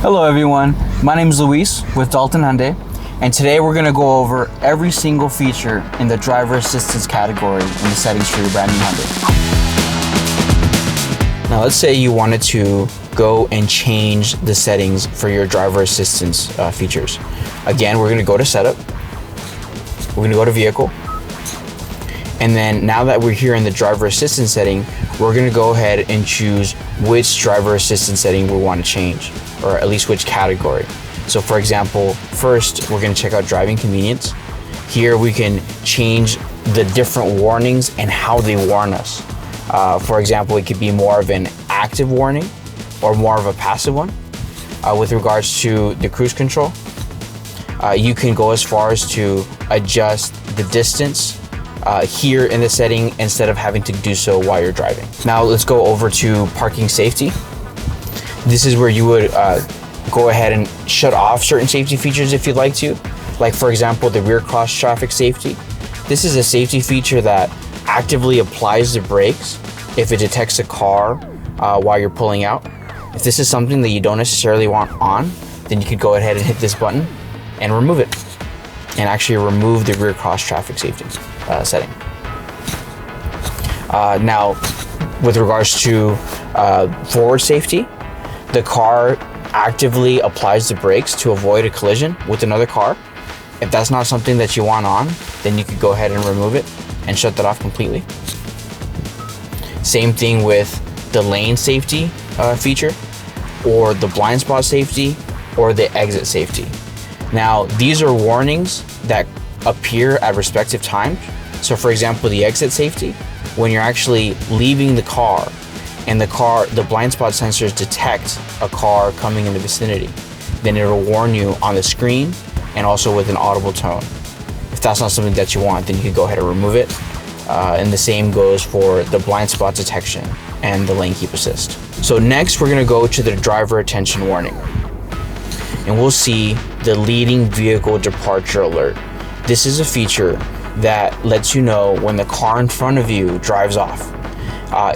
Hello everyone, my name is Luis with Dalton Hyundai, and today we're going to go over every single feature in the driver assistance category in the settings for your brand new Hyundai. Now let's say you wanted to go and change the settings for your driver assistance features. Again, we're going to go to setup, we're going to go to vehicle, and then now that we're here in the driver assistance setting, we're going to go ahead and choose which driver assistance setting we want to change, or at least which category. So for example, first we're going to check out driving convenience. Here we can change the different warnings and how they warn us. For example, it could be more of an active warning or more of a passive one. With regards to the cruise control, you can go as far as to adjust the distance here in the setting instead of having to do so while you're driving. Now let's go over to parking safety. This is where you would go ahead and shut off certain safety features if you'd like to. Like for example, the rear cross traffic safety. This is a safety feature that actively applies the brakes if it detects a car while you're pulling out. If this is something that you don't necessarily want on, then you could go ahead and hit this button and remove it, and actually remove the rear cross traffic safety setting. Now, with regards to forward safety, the car actively applies the brakes to avoid a collision with another car. If that's not something that you want on, then you could go ahead and remove it and shut that off completely. Same thing with the lane safety feature, or the blind spot safety, or the exit safety. Now, these are warnings that appear at respective times. So for example, the exit safety, when you're actually leaving the car and the blind spot sensors detect a car coming in the vicinity, then it'll warn you on the screen and also with an audible tone. If that's not something that you want, then you can go ahead and remove it. And the same goes for the blind spot detection and the lane keep assist. So next we're gonna go to the driver attention warning, and we'll see the leading vehicle departure alert. This is a feature that lets you know when the car in front of you drives off.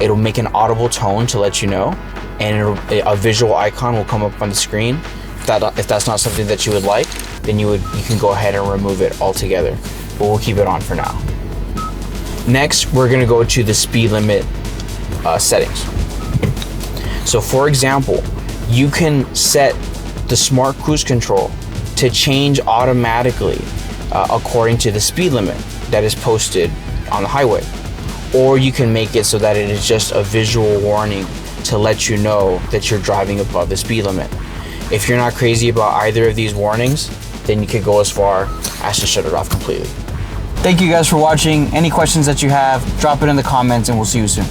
It'll make an audible tone to let you know, and a visual icon will come up on the screen. If that's not something that you would like, then you can go ahead and remove it altogether, but we'll keep it on for now. Next, we're gonna go to the speed limit settings. So for example, you can set the smart cruise control to change automatically according to the speed limit that is posted on the highway. Or you can make it so that it is just a visual warning to let you know that you're driving above the speed limit. If you're not crazy about either of these warnings, then you could go as far as to shut it off completely. Thank you guys for watching. Any questions that you have, drop it in the comments and we'll see you soon.